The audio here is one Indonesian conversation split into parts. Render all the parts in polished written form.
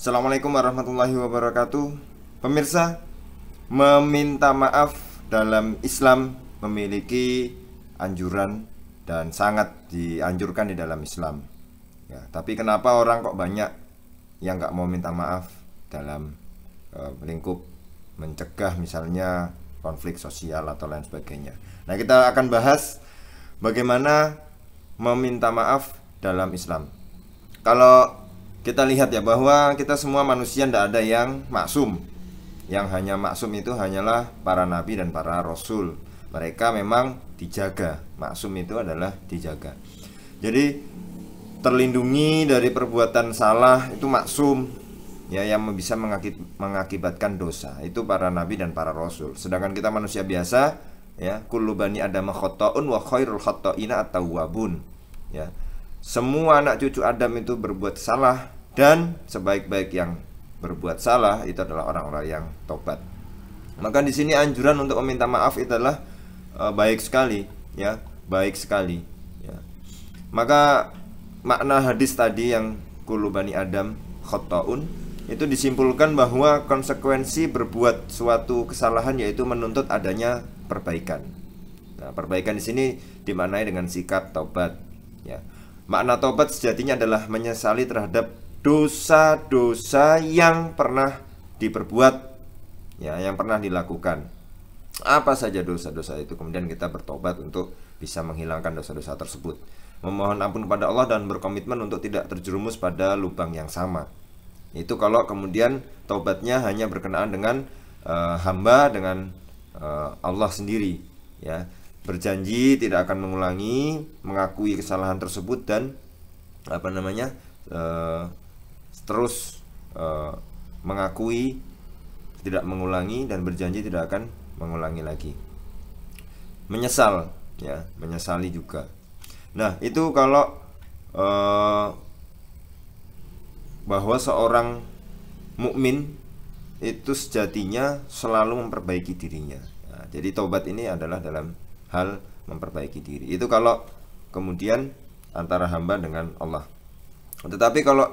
Assalamualaikum warahmatullahi wabarakatuh. Pemirsa, meminta maaf dalam Islam memiliki anjuran dan sangat dianjurkan di dalam Islam. Ya, tapi kenapa orang kok banyak yang nggak mau minta maaf dalam lingkup mencegah misalnya konflik sosial atau lain sebagainya. Nah, kita akan bahas bagaimana meminta maaf dalam Islam. Kalau kita lihat ya bahwa kita semua manusia, tidak ada yang maksum. Yang hanya maksum itu hanyalah para nabi dan para rasul. Mereka memang dijaga. Maksum itu adalah dijaga. Jadi terlindungi dari perbuatan salah itu maksum, ya, yang bisa mengakibatkan dosa. Itu para nabi dan para rasul. Sedangkan kita manusia biasa, ya, kullu bani adama khata'un wa khairul khata'ina at-tawwabun. Ya. Semua anak cucu Adam itu berbuat salah, dan sebaik-baik yang berbuat salah itu adalah orang-orang yang tobat. Maka di sini anjuran untuk meminta maaf itu adalah baik sekali, ya, baik sekali. Ya. Maka makna hadis tadi yang kullu bani Adam khata'un itu disimpulkan bahwa konsekuensi berbuat suatu kesalahan yaitu menuntut adanya perbaikan. Nah, perbaikan di sini dimaknai dengan sikap taubat, ya. Makna taubat sejatinya adalah menyesali terhadap dosa-dosa yang pernah diperbuat, ya, yang pernah dilakukan. Apa saja dosa-dosa itu, kemudian kita bertobat untuk bisa menghilangkan dosa-dosa tersebut, memohon ampun kepada Allah dan berkomitmen untuk tidak terjerumus pada lubang yang sama. Itu kalau kemudian taubatnya hanya berkenaan dengan hamba dengan Allah sendiri, ya. Berjanji tidak akan mengulangi, mengakui kesalahan tersebut dan terus mengakui tidak mengulangi dan berjanji tidak akan mengulangi lagi. Menyesal, ya, menyesali juga. Nah, itu kalau bahwa seorang mukmin itu sejatinya selalu memperbaiki dirinya. Nah, jadi taubat ini adalah dalam hal memperbaiki diri. Itu kalau kemudian antara hamba dengan Allah. Tetapi kalau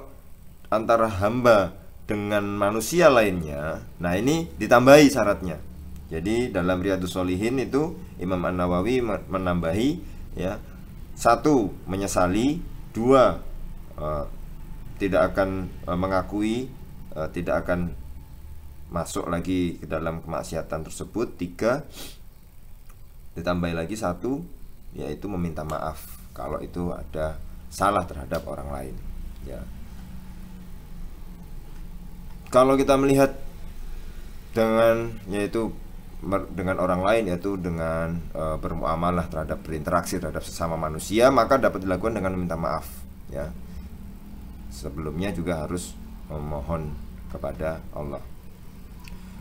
antara hamba dengan manusia lainnya, nah ini ditambahi syaratnya. Jadi dalam Riyadhus Shalihin itu Imam An-Nawawi menambahi, ya, 1. Menyesali, 2. Tidak akan mengakui, tidak akan masuk lagi ke dalam kemaksiatan tersebut, 3. Ditambah lagi 1, yaitu meminta maaf kalau itu ada salah terhadap orang lain, ya. Kalau kita melihat dengan orang lain, yaitu dengan bermuamalah terhadap berinteraksi terhadap sesama manusia, maka dapat dilakukan dengan meminta maaf, ya. Sebelumnya juga harus memohon kepada Allah.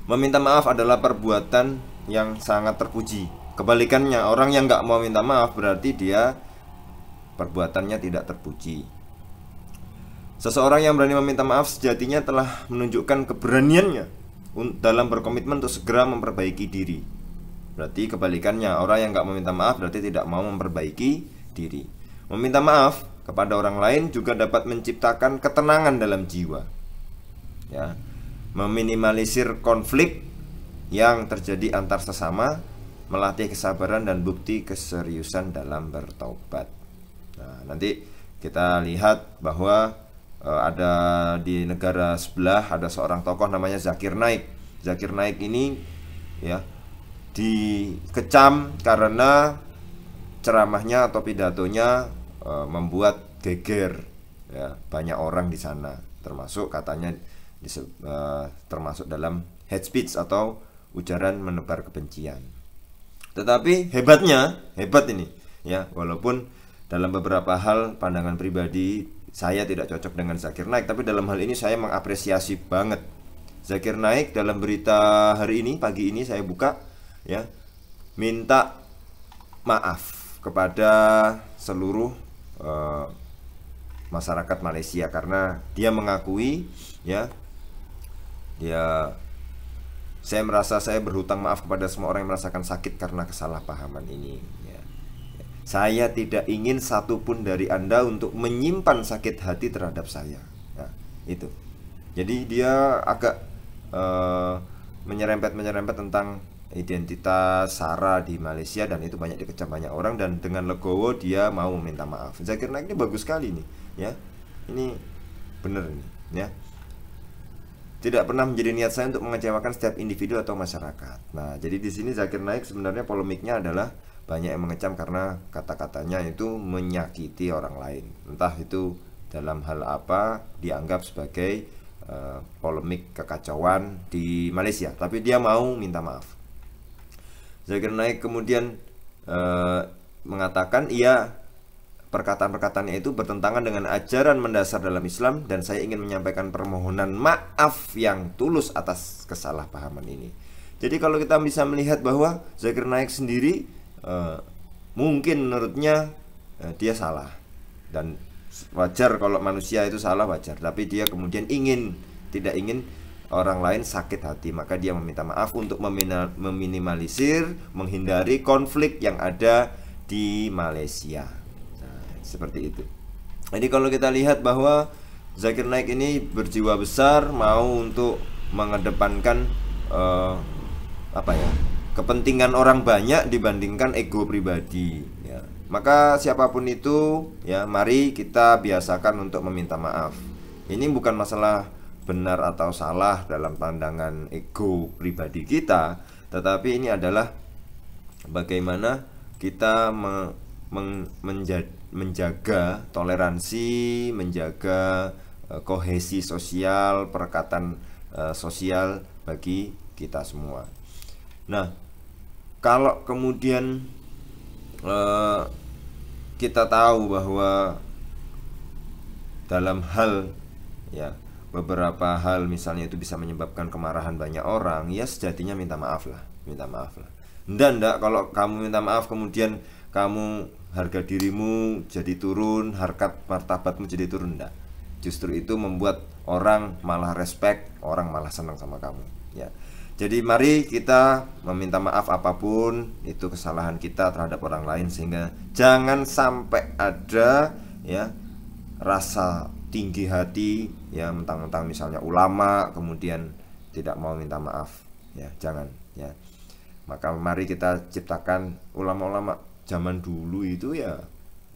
Meminta maaf adalah perbuatan yang sangat terpuji. Kebalikannya, orang yang nggak mau minta maaf berarti dia perbuatannya tidak terpuji. Seseorang yang berani meminta maaf sejatinya telah menunjukkan keberaniannya dalam berkomitmen untuk segera memperbaiki diri. Berarti kebalikannya, orang yang nggak meminta maaf berarti tidak mau memperbaiki diri. Meminta maaf kepada orang lain juga dapat menciptakan ketenangan dalam jiwa, ya, meminimalisir konflik yang terjadi antar sesama, melatih kesabaran dan bukti keseriusan dalam bertaubat. Nah, nanti kita lihat bahwa ada di negara sebelah ada seorang tokoh namanya Zakir Naik. Zakir Naik ini, ya, dikecam karena ceramahnya atau pidatonya membuat geger, ya, banyak orang di sana, termasuk katanya termasuk dalam hate speech atau ujaran menebar kebencian. Tetapi hebat ini, ya, walaupun dalam beberapa hal pandangan pribadi saya tidak cocok dengan Zakir Naik, tapi dalam hal ini saya mengapresiasi banget Zakir Naik. Dalam berita hari ini, pagi ini saya buka, ya, minta maaf kepada seluruh masyarakat Malaysia karena dia mengakui, ya, saya merasa saya berhutang maaf kepada semua orang yang merasakan sakit karena kesalahpahaman ini, ya. Saya tidak ingin satupun dari Anda untuk menyimpan sakit hati terhadap saya. Nah, itu. Jadi dia agak menyerempet tentang identitas SARA di Malaysia, dan itu banyak dikecam banyak orang, dan dengan legowo dia mau meminta maaf. Zakir Naik ini bagus sekali nih ya. Ini bener nih ya. Tidak pernah menjadi niat saya untuk mengecewakan setiap individu atau masyarakat. Nah, jadi di sini Zakir Naik sebenarnya polemiknya adalah banyak yang mengecam karena kata-katanya itu menyakiti orang lain. Entah itu dalam hal apa dianggap sebagai polemik kekacauan di Malaysia, tapi dia mau minta maaf. Zakir Naik kemudian mengatakan perkataan-perkataannya itu bertentangan dengan ajaran mendasar dalam Islam, dan saya ingin menyampaikan permohonan maaf yang tulus atas kesalahpahaman ini. Jadi kalau kita bisa melihat bahwa Zakir Naik sendiri mungkin menurutnya dia salah, dan wajar kalau manusia itu salah, wajar, tapi dia kemudian tidak ingin orang lain sakit hati, maka dia meminta maaf untuk meminimalisir, menghindari konflik yang ada di Malaysia. Nah, seperti itu. Jadi kalau kita lihat bahwa Zakir Naik ini berjiwa besar, mau untuk mengedepankan kepentingan orang banyak dibandingkan ego pribadi ya. Maka siapapun itu ya, mari kita biasakan untuk meminta maaf. Ini bukan masalah benar atau salah dalam pandangan ego pribadi kita, tetapi ini adalah bagaimana kita menjaga toleransi, menjaga kohesi sosial, perekatan sosial bagi kita semua. Nah, kalau kemudian kita tahu bahwa dalam hal ya, beberapa hal misalnya itu bisa menyebabkan kemarahan banyak orang, ya sejatinya minta maaf lah. Ndak kalau kamu minta maaf kemudian kamu harga dirimu jadi turun, harkat martabatmu jadi turun, ndak. Justru itu membuat orang malah respect, orang malah senang sama kamu ya. Jadi mari kita meminta maaf apapun itu kesalahan kita terhadap orang lain, sehingga jangan sampai ada ya rasa tinggi hati ya, mentang-mentang misalnya ulama kemudian tidak mau minta maaf ya, jangan ya. Maka mari kita ciptakan ulama-ulama zaman dulu itu ya,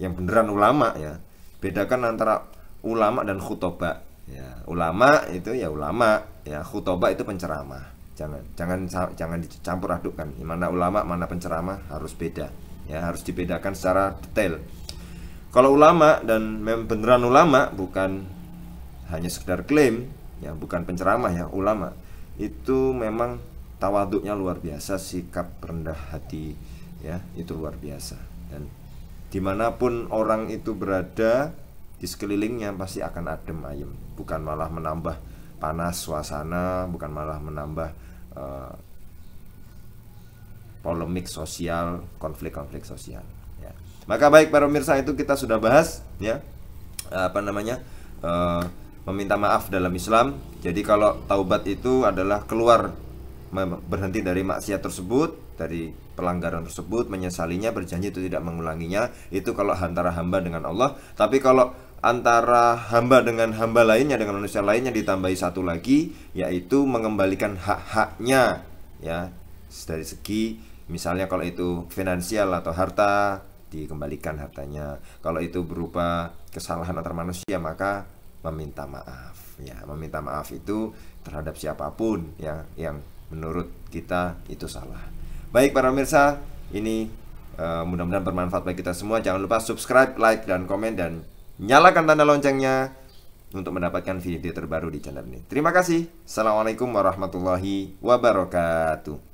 yang beneran ulama ya. Bedakan antara ulama dan khutobah ya. Ulama itu ya ulama ya, khutobah itu penceramah. Jangan dicampur adukkan. Mana ulama, mana penceramah, harus beda ya, harus dibedakan secara detail. Kalau ulama dan beneran ulama, bukan hanya sekedar klaim ya, bukan penceramah ya, ulama itu memang tawaduknya luar biasa, sikap rendah hati ya, itu luar biasa. Dan dimanapun orang itu berada di sekelilingnya pasti akan adem ayem, bukan malah menambah panas suasana, bukan malah menambah polemik sosial, konflik sosial ya. Maka baik para pemirsa, itu kita sudah bahas ya, meminta maaf dalam Islam. Jadi kalau taubat itu adalah keluar, berhenti dari maksiat tersebut, dari pelanggaran tersebut, menyesalinya, berjanji itu tidak mengulanginya. Itu kalau antara hamba dengan Allah. Tapi kalau antara hamba dengan hamba lainnya, dengan manusia lainnya, ditambahi satu lagi, yaitu mengembalikan hak-haknya ya, dari segi misalnya kalau itu finansial atau harta, dikembalikan hartanya. Kalau itu berupa kesalahan antar manusia, maka meminta maaf ya. Meminta maaf itu terhadap siapapun ya, yang menurut kita itu salah. Baik para pemirsa, ini mudah-mudahan bermanfaat bagi kita semua. Jangan lupa subscribe, like, dan komen, dan nyalakan tanda loncengnya untuk mendapatkan video terbaru di channel ini. Terima kasih. Assalamualaikum warahmatullahi wabarakatuh.